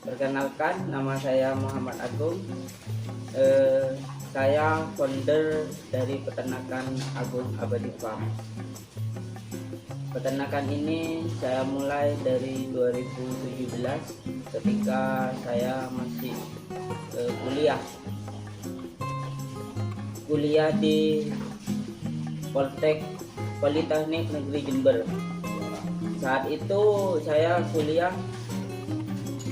Perkenalkan, nama saya Muhammad Agung. Saya founder dari peternakan Agung Abadi Farm. Peternakan ini saya mulai dari 2017 ketika saya masih kuliah di Politeknik Negeri Jember. Saat itu saya kuliah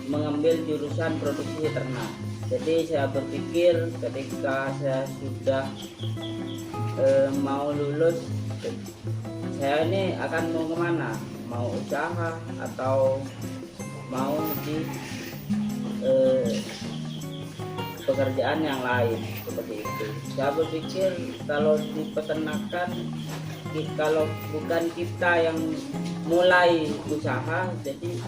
mengambil jurusan produksi ternak. Jadi saya berpikir ketika saya sudah mau lulus, saya ini akan mau kemana? Mau usaha atau mau di pekerjaan yang lain seperti itu. Saya berpikir kalau di peternakan, kalau bukan kita yang mulai usaha, jadi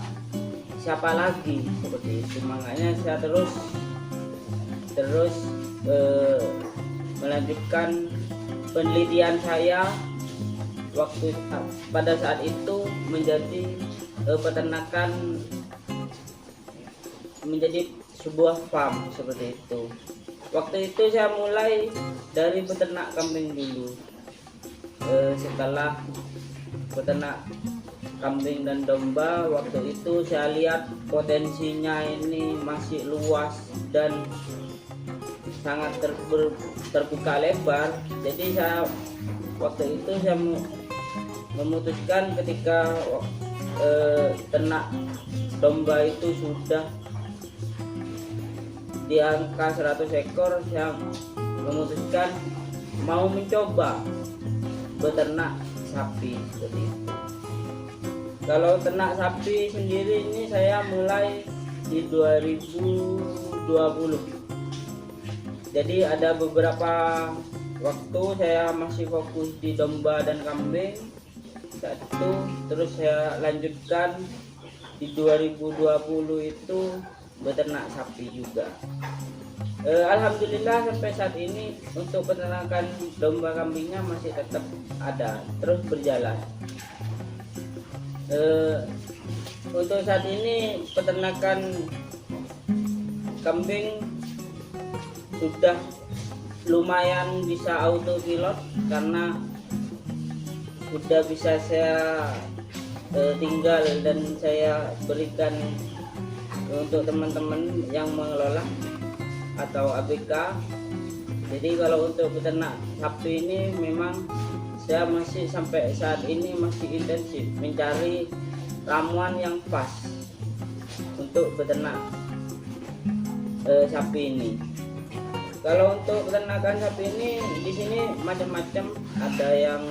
siapa lagi seperti itu. Makanya saya terus melanjutkan penelitian saya pada saat itu menjadi peternakan, menjadi sebuah farm seperti itu. Waktu itu saya mulai dari peternak kambing dulu. Setelah peternak kambing dan domba, waktu itu saya lihat potensinya ini masih luas dan sangat terbuka lebar. Jadi waktu itu saya memutuskan ketika ternak domba itu sudah di angka 100 ekor, saya memutuskan mau mencoba beternak sapi seperti itu. Kalau ternak sapi sendiri ini saya mulai di 2020. Jadi ada beberapa waktu saya masih fokus di domba dan kambing. Saat itu terus saya lanjutkan di 2020 itu beternak sapi juga. Alhamdulillah sampai saat ini untuk peternakan domba kambingnya masih tetap ada, terus berjalan. Untuk saat ini peternakan kambing sudah lumayan bisa autopilot karena sudah bisa saya tinggal dan saya berikan untuk teman-teman yang mengelola atau ABK. Jadi kalau untuk peternak sapi ini memang saya masih sampai saat ini masih intensif mencari ramuan yang pas untuk peternak sapi ini. Kalau untuk peternakan sapi ini di sini macam-macam, ada yang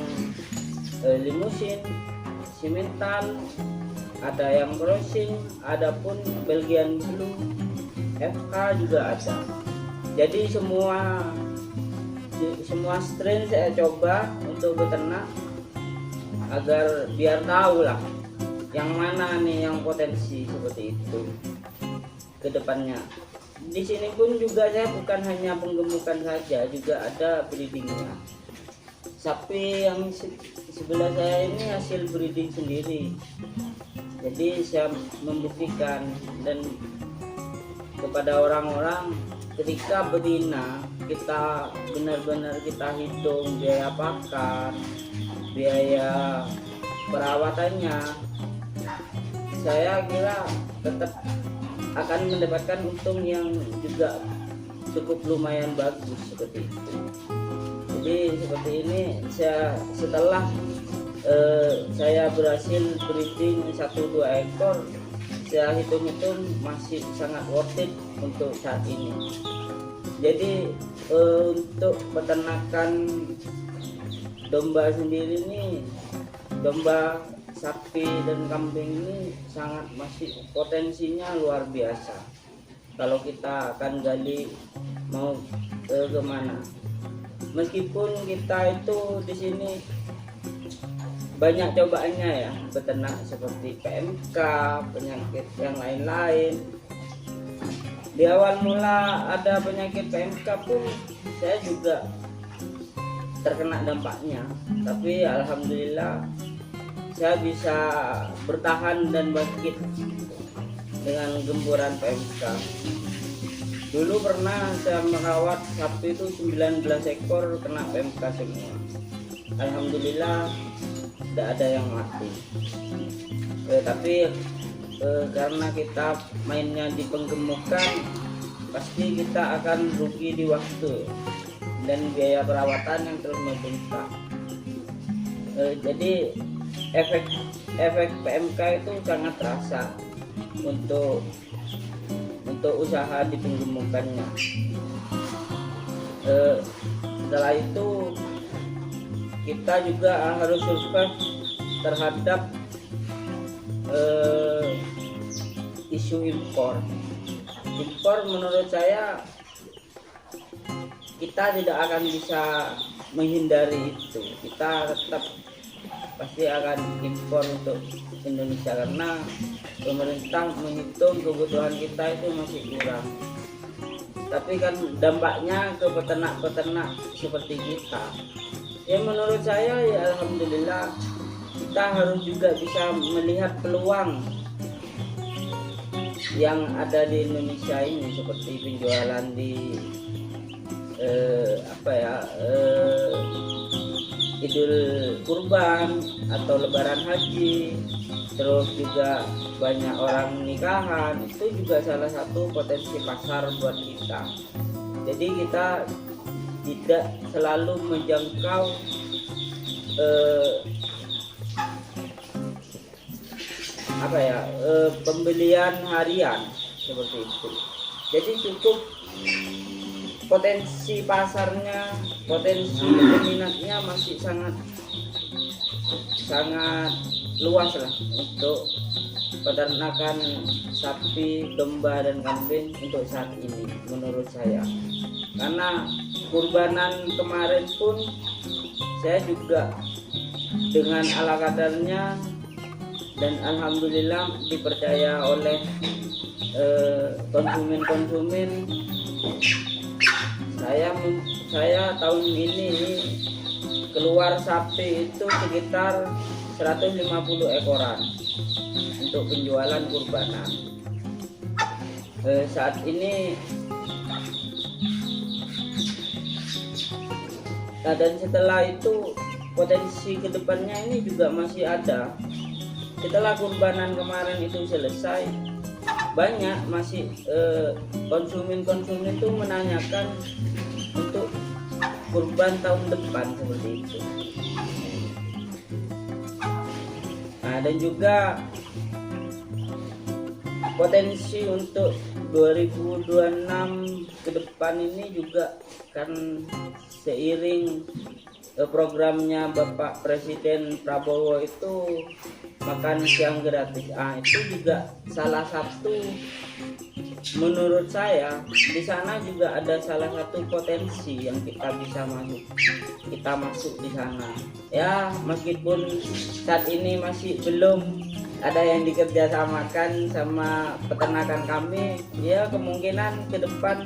limusin, simental, ada yang crossing, ada pun Belgian Blue, FK juga ada. Jadi semua strain saya coba untuk beternak agar biar tahu lah yang mana nih yang potensi seperti itu ke depannya. Di sini pun juga saya bukan hanya penggemukan saja, juga ada breedingnya. Sapi yang sebelah saya ini hasil breeding sendiri. Jadi saya membuktikan dan kepada orang-orang, ketika betina kita benar-benar kita hitung biaya pakan, biaya perawatannya, saya kira tetap akan mendapatkan untung yang juga cukup lumayan bagus seperti itu. Jadi seperti ini setelah saya berhasil breeding 1-2 ekor, saya hitung-hitung masih sangat worth it untuk saat ini. Jadi untuk peternakan domba sendiri ini, domba, sapi dan kambing ini sangat masih potensinya luar biasa. Kalau kita akan gali mau kemana, meskipun kita itu di sini banyak cobaannya ya, beternak seperti PMK, penyakit yang lain-lain. Di awal mula ada penyakit PMK pun saya juga terkena dampaknya, tapi alhamdulillah saya bisa bertahan dan bangkit dengan gemburan PMK. Dulu pernah saya merawat sapi itu 19 ekor kena PMK semua. Alhamdulillah tidak ada yang mati. Tapi karena kita mainnya di penggemukan, pasti kita akan rugi di waktu dan biaya perawatan yang terus membengkak. Jadi efek PMK itu sangat terasa untuk usaha di penggemukannya. Setelah itu kita juga harus survive terhadap isu impor. Menurut saya kita tidak akan bisa menghindari itu. Kita tetap pasti akan impor untuk Indonesia karena pemerintah menghitung kebutuhan kita itu masih kurang. Tapi kan dampaknya ke peternak-peternak seperti kita. Ya menurut saya ya alhamdulillah kita harus juga bisa melihat peluang yang ada di Indonesia ini, seperti penjualan di Idul Kurban atau Lebaran Haji, terus juga banyak orang nikahan. Itu juga salah satu potensi pasar buat kita. Jadi kita tidak selalu menjangkau pembelian harian seperti itu. Jadi cukup potensi pasarnya, potensi peminatnya masih sangat luas lah untuk peternakan sapi, domba dan kambing untuk saat ini menurut saya. Karena kurbanan kemarin pun saya juga dengan ala kadarnya dan alhamdulillah dipercaya oleh konsumen. Saya tahun ini keluar sapi itu sekitar 150 ekoran untuk penjualan kurbanan. Saat ini dan setelah itu potensi kedepannya ini juga masih ada. Setelah kurbanan kemarin itu selesai, banyak masih konsumen itu menanyakan untuk kurban tahun depan seperti itu. Nah, dan juga potensi untuk 2026 ke depan ini juga kan seiring programnya Bapak Presiden Prabowo itu makan siang gratis. Itu juga salah satu, menurut saya di sana juga ada salah satu potensi yang kita bisa masuk di sana. Ya meskipun saat ini masih belum ada yang dikerjasamakan sama peternakan kami, ya kemungkinan ke depan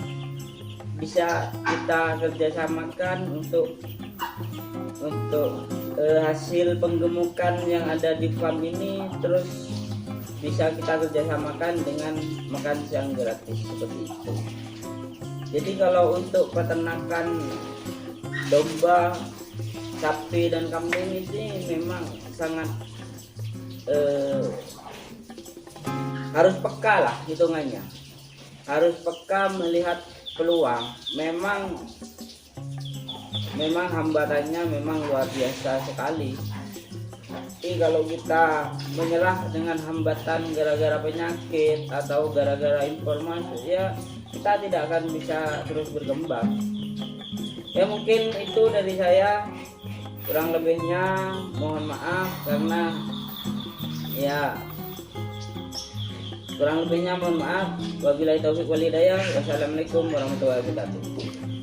bisa kita kerjasamakan untuk hasil penggemukan yang ada di farm ini, terus bisa kita kerjasamakan dengan makan siang gratis seperti itu. Jadi kalau untuk peternakan domba, sapi dan kambing ini memang sangat harus peka lah hitungannya, harus peka melihat peluang. Memang hambatannya memang luar biasa sekali. Tapi kalau kita menyerah dengan hambatan gara-gara penyakit atau gara-gara informasi, ya kita tidak akan bisa terus berkembang. Ya mungkin itu dari saya, kurang lebihnya mohon maaf karena ya kurang lebihnya mohon maaf. Wabillahi taufiq wal hidayah. Wassalamualaikum warahmatullahi wabarakatuh.